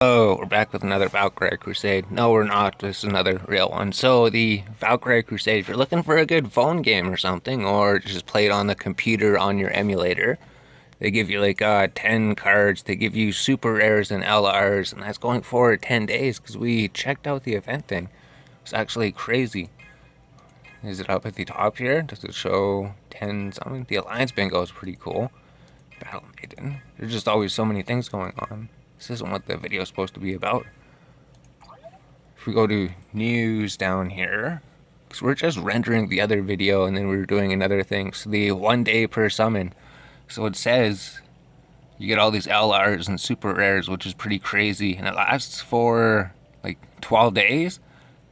Oh, we're back with another Valkyrie Crusade. No, we're not. This is another real one. So, the Valkyrie Crusade, if you're looking for a good phone game or something, or just play it on the computer on your emulator, they give you like 10 cards. They give you super rares and LRs, and that's going for 10 days because we checked out the event thing. It's actually crazy. Is it up at the top here? Does it show 10 something? The Alliance Bingo is pretty cool. Battle Maiden. There's just always so many things going on. This isn't what the video is supposed to be about. If we go to news down here, because we're just rendering the other video and then we're doing another thing. So the 1 day per summon. So it says you get all these LRs and super rares, which is pretty crazy. And it lasts for like 12 days.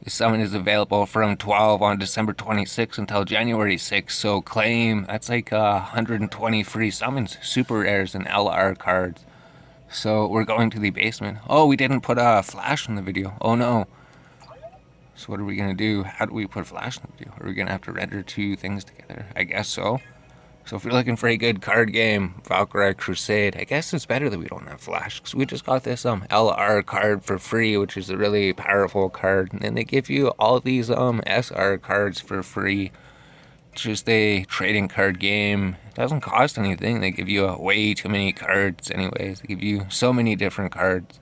The summon is available from 12 on December 26th until January 6th. So claim, that's like 120 free summons, super rares and LR cards. So we're going to the basement. Oh, we didn't put a flash in the video. Oh no. So what are we going to do? How do we put flash in the video? Are we going to have to render two things together? I guess so. So if you're looking for a good card game, Valkyrie Crusade, I guess it's better that we don't have flash. Because we just got this LR card for free, which is a really powerful card. And then they give you all these SR cards for free. It's just a trading card game. It doesn't cost anything. They give you way too many cards anyways. They give you so many different cards.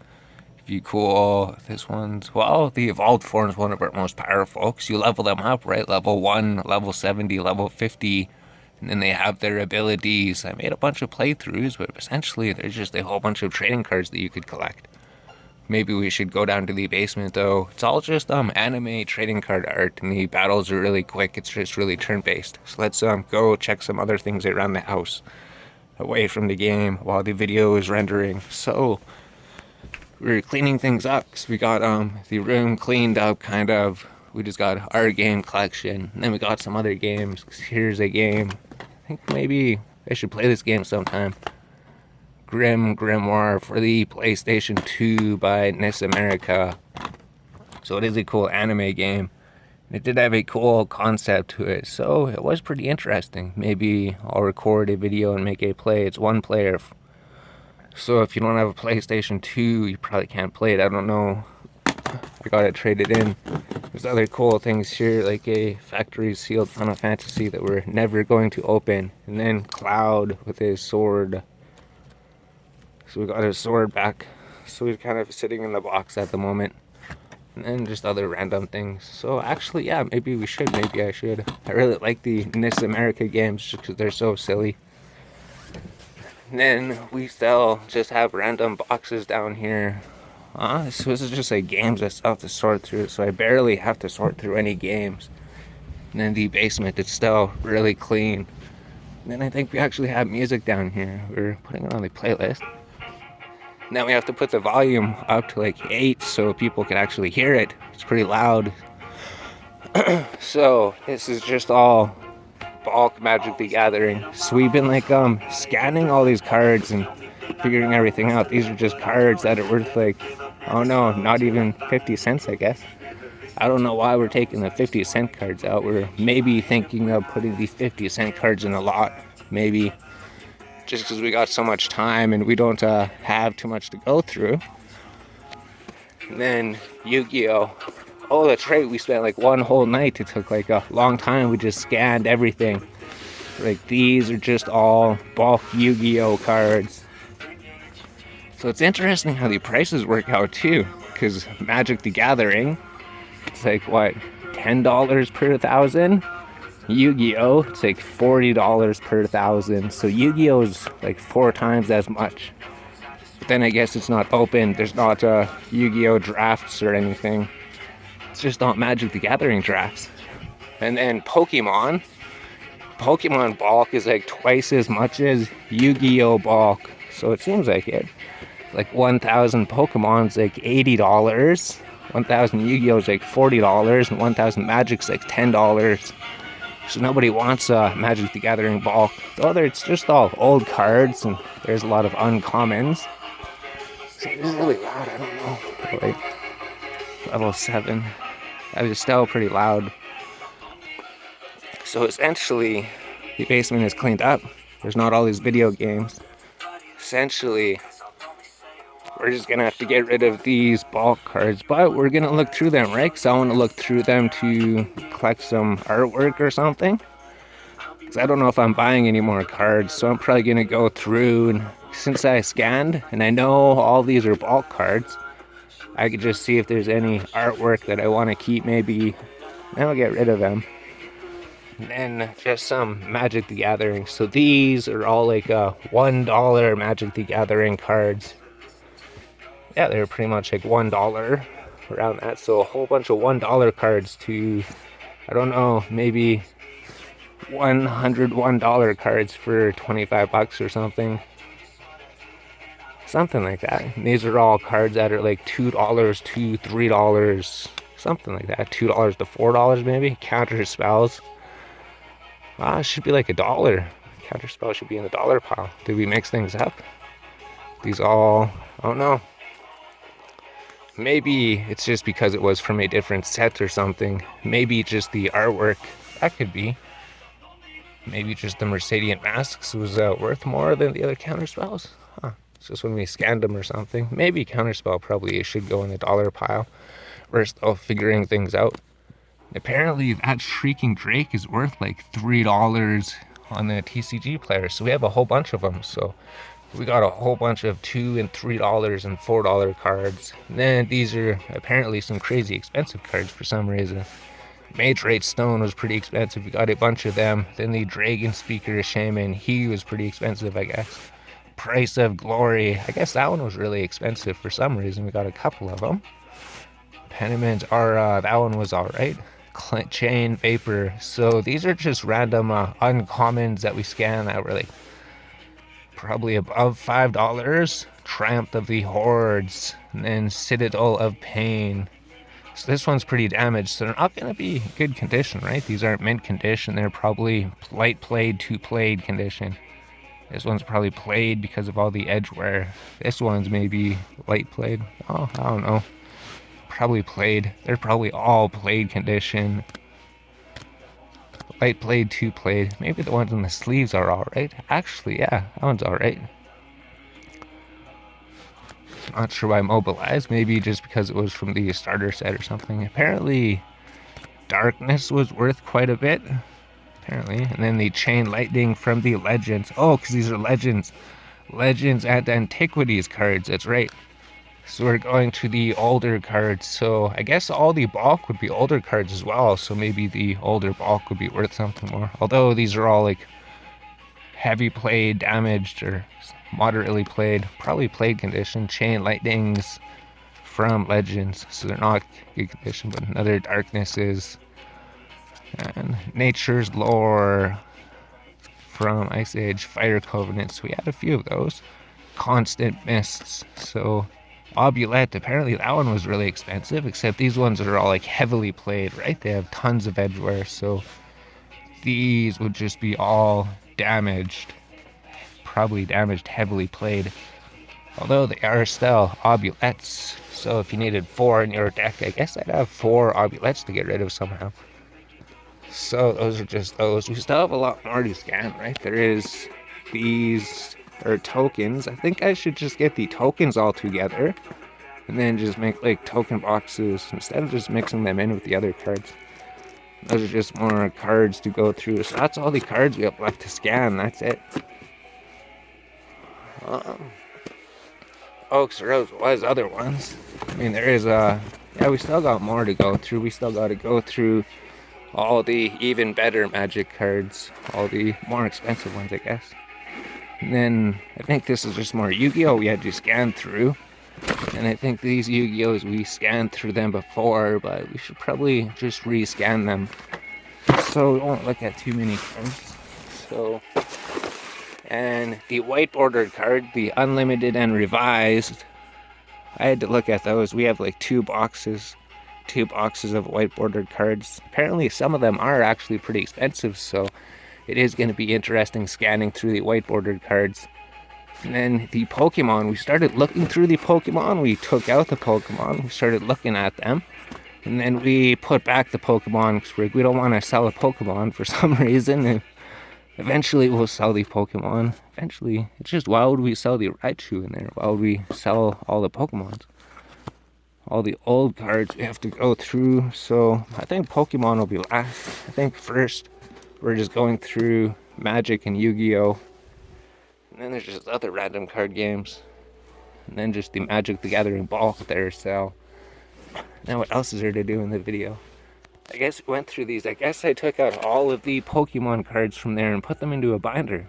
Be cool. This one's, well, the evolved form is one of our most powerful because you level them up, right? Level 1, level 70, level 50, and then they have their abilities. I made a bunch of playthroughs, but essentially there's just a whole bunch of trading cards that you could collect. Maybe we should go down to the basement though. It's all just anime trading card art, and the battles are really quick. It's just really turn-based. So let's go check some other things around the house, away from the game while the video is rendering. So we're cleaning things up because we got the room cleaned up kind of. We just got our game collection, and then we got some other games. Here's a game. I think maybe I should play this game sometime. Grim Grimoire for the PlayStation 2 by NIS America. So it is a cool anime game. It did have a cool concept to it, so it was pretty interesting. Maybe I'll record a video and make a play. It's one player. So if you don't have a PlayStation 2, you probably can't play it. I don't know. I got it traded in. There's other cool things here, like a factory sealed Final Fantasy that we're never going to open. And then Cloud with his sword. So we got his sword back. So he's kind of sitting in the box at the moment. And then just other random things. So actually, yeah, maybe we should. Maybe I should. I really like the NIS America games just because they're so silly. And then we still just have random boxes down here. So this is just like games I still have to sort through, so I barely have to sort through any games. And then the basement, it's still really clean. And then I think we actually have music down here. We're putting it on the playlist. Now we have to put the volume up to like 8 so people can actually hear it. It's pretty loud. So this is just all bulk Magic the Gathering. So we've been like scanning all these cards and figuring everything out. These are just cards that are worth like, oh no, not even 50 cents, I guess. I don't know why we're taking the 50-cent cards out. We're maybe thinking of putting the 50-cent cards in a lot, maybe, just because we got so much time and we don't have too much to go through. And then Yu-Gi-Oh! Oh, that's right, we spent like one whole night. It took like a long time. We just scanned everything. Like these are just all bulk Yu-Gi-Oh! Cards. So it's interesting how the prices work out too, because Magic the Gathering, it's like what, $10 per 1,000? Yu-Gi-Oh! It's like $40 per 1,000. So Yu-Gi-Oh! is like 4 times as much. But then I guess it's not open. There's not Yu-Gi-Oh! Drafts or anything. It's just not Magic the Gathering drafts. And then Pokemon bulk is like twice as much as Yu-Gi-Oh! Bulk. So it seems like it. Like 1,000 Pokemon's like $80, 1,000 Yu-Gi-Oh's like $40, and 1,000 Magic's like $10. So nobody wants Magic the Gathering bulk. Though it's just all old cards, and there's a lot of uncommons. So this is really loud, I don't know. Like, level 7. That was still pretty loud. So essentially, the basement is cleaned up. There's not all these video games. Essentially, we're just gonna have to get rid of these bulk cards, but we're gonna look through them, right? Because I want to look through them to collect some artwork or something. Because I don't know if I'm buying any more cards, so I'm probably gonna go through, and since I scanned and I know all these are bulk cards, I could just see if there's any artwork that I want to keep. Maybe I'll get rid of them. And then just some Magic the Gathering. So these are all like $1 Magic the Gathering cards. Yeah, they're pretty much like $1 around that. So a whole bunch of $1 cards to, I don't know, maybe $101 cards for 25 bucks or something. Something like that. And these are all cards that are like $2 to $3, something like that. $2 to $4 maybe. Counter spells. It should be like $1. Counter spell should be in the dollar pile. Did we mix things up? These all, I don't know. Maybe it's just because it was from a different set or something. Maybe just the artwork. That could be. Maybe just the Mercadian Masks was worth more than the other counter spells. It's just when we scanned them or something. Maybe Counterspell probably should go in the dollar pile. We're still figuring things out. Apparently that Shrieking Drake is worth like $3 on the TCG player. So we have a whole bunch of them. So we got a whole bunch of $2 and $3 and $4 cards. And then these are apparently some crazy expensive cards for some reason. Matrate Stone was pretty expensive. We got a bunch of them. Then the Dragon Speaker Shaman, he was pretty expensive, I guess. Price of Glory, I guess that one was really expensive for some reason. We got a couple of them. Peniments are, that one was alright. Chain Vapor. So these are just random uncommons that we scan that were like probably above $5. Triumph of the Hordes, and then Citadel of Pain. So this one's pretty damaged, so they're not going to be good condition, right? These aren't mint condition. They're probably light played to played condition. This one's probably played because of all the edge wear. This one's maybe light played. Oh, I don't know. Probably played. They're probably all played condition. Light played, two played. Maybe the ones in the sleeves are alright. Actually, yeah, that one's alright. Not sure why Mobilized. Maybe just because it was from the starter set or something. Apparently, Darkness was worth quite a bit. Apparently. And then the Chain Lightning from the Legends. Oh, because these are Legends. Legends and Antiquities cards. That's right. So we're going to the older cards. So I guess all the bulk would be older cards as well. So maybe the older bulk would be worth something more. Although these are all like heavy played, damaged, or moderately played. Probably played condition. Chain Lightnings from Legends. So they're not good condition, but another Darkness is. And Nature's Lore from Ice Age, Fire Covenant. So we had a few of those. Constant Mists. So Obulette, apparently that one was really expensive, except these ones are all like heavily played, right? They have tons of edge wear, so these would just be all damaged. Probably damaged, heavily played. Although they are still Obulettes, so if you needed 4 in your deck, I guess I'd have 4 Obulettes to get rid of somehow. So those are just those. We still have a lot more to scan, right? There is these are tokens. I think I should just get the tokens all together and then just make like token boxes instead of just mixing them in with the other cards. Those are just more cards to go through. So that's all the cards we have left to scan. That's it. Oaks Rose was other ones. I mean, there is yeah, we still got more to go through. We still got to go through all the even better Magic cards, all the more expensive ones, I guess. And then I think this is just more Yu-Gi-Oh! We had to scan through. And I think these Yu-Gi-Ohs, we scanned through them before, but we should probably just rescan them so we won't look at too many cards. So, and the white bordered card, the Unlimited and Revised, I had to look at those. We have like 2 boxes of white bordered cards. Apparently some of them are actually pretty expensive, so it is going to be interesting scanning through the white bordered cards. And then the Pokemon, we started looking through the Pokemon. We took out the Pokemon, we started looking at them, and then we put back the Pokemon because we don't want to sell a Pokemon for some reason. And Eventually we'll sell the Pokemon. Eventually. It's just, why would we sell the Raichu in there? Why would we sell all the Pokemons? All the old cards we have to go through. So I think Pokemon will be last. I think first we're just going through Magic and Yu-Gi-Oh! And then there's just other random card games. And then just the Magic the Gathering bulk there sell. Now what else is there to do in the video? I guess we went through these. I guess I took out all of the Pokemon cards from there and put them into a binder.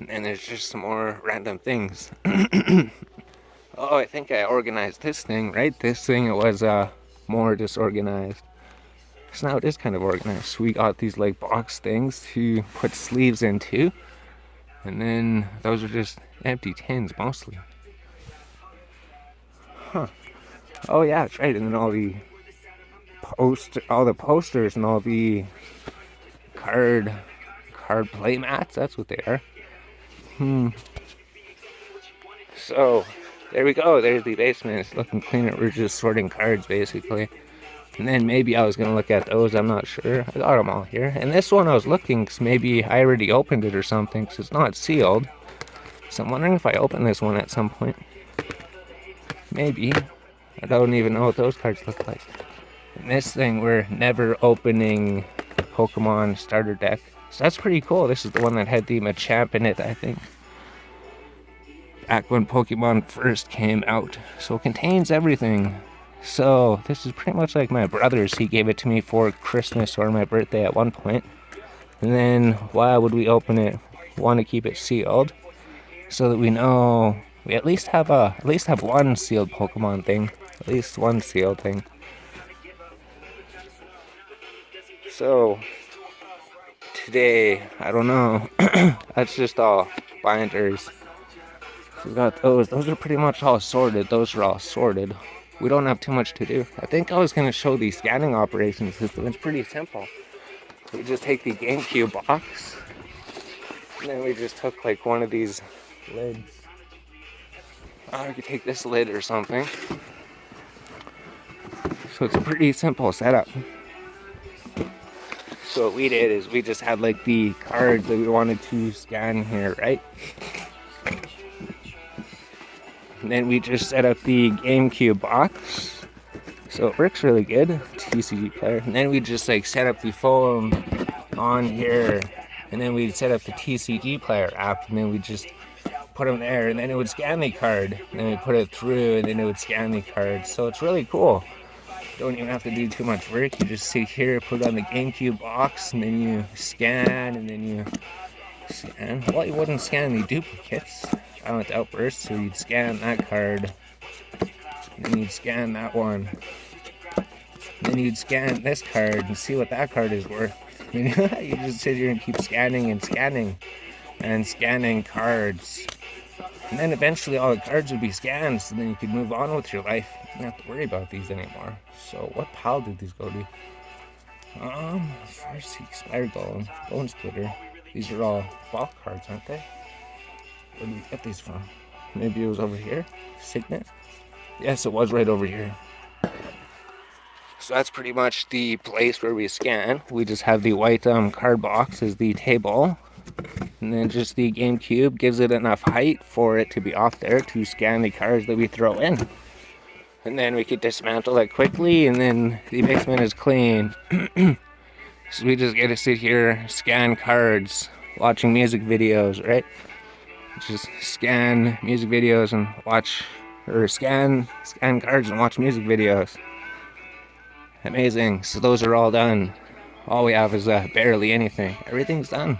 And there's just some more random things. Oh, I think I organized this thing, right? This thing, it was more disorganized. So now it is kind of organized. So we got these like box things to put sleeves into. And then those are just empty tins mostly. Huh. Oh yeah, that's right. And then all the posters and all the card play mats, that's what they are. So there we go, there's the basement. It's looking cleaner. We're just sorting cards basically. And then maybe I was gonna look at those, I'm not sure. I got them all here. And this one I was looking because maybe I already opened it or something because it's not sealed. So I'm wondering if I open this one at some point. Maybe. I don't even know what those cards look like. And this thing, we're never opening Pokemon starter deck. So that's pretty cool. This is the one that had the Machamp in it, I think. Back when Pokemon first came out. So it contains everything. So this is pretty much like my brother's. He gave it to me for Christmas or my birthday at one point. And then why would we open it? Want to keep it sealed so that we know we at least have one sealed Pokemon thing. At least one sealed thing. So today, I don't know. That's just all binders. We got those. Those are pretty much all sorted. Those are all sorted. We don't have too much to do. I think I was going to show the scanning operation system. It's pretty simple. We just take the GameCube box, and then we just took like one of these lids. I could take this lid or something. So it's a pretty simple setup. So what we did is we just had like the cards that we wanted to scan here, right? And then we just set up the GameCube box. So it works really good, TCG player. And then we just like set up the phone on here. And then we'd set up the TCG player app. And then we just put them there. And then it would scan the card. And then we put it through and then it would scan the card. So it's really cool. Don't even have to do too much work. You just sit here, put it on the GameCube box, and then you scan, and then you scan. Well, you wouldn't scan the duplicates. Violent Outburst, so you'd scan that card, and then you'd scan that one. And then you'd scan this card and see what that card is worth. You just sit here and keep scanning and scanning and scanning cards. And then eventually all the cards would be scanned, so then you could move on with your life. You don't have to worry about these anymore. So what pile did these go to? First Expired Golem, Bone Splitter. These are all bulk cards, aren't they? Where did we get these from? Maybe it was over here? Signet? Yes, it was right over here. So that's pretty much the place where we scan. We just have the white card box as the table. And then just the GameCube gives it enough height for it to be off there to scan the cards that we throw in. And then we could dismantle it quickly, and then the basement is clean. So we just get to sit here, scan cards, watching music videos, right? Just scan music videos and watch, or scan cards and watch music videos. Amazing. So those are all done. All we have is barely anything. Everything's done.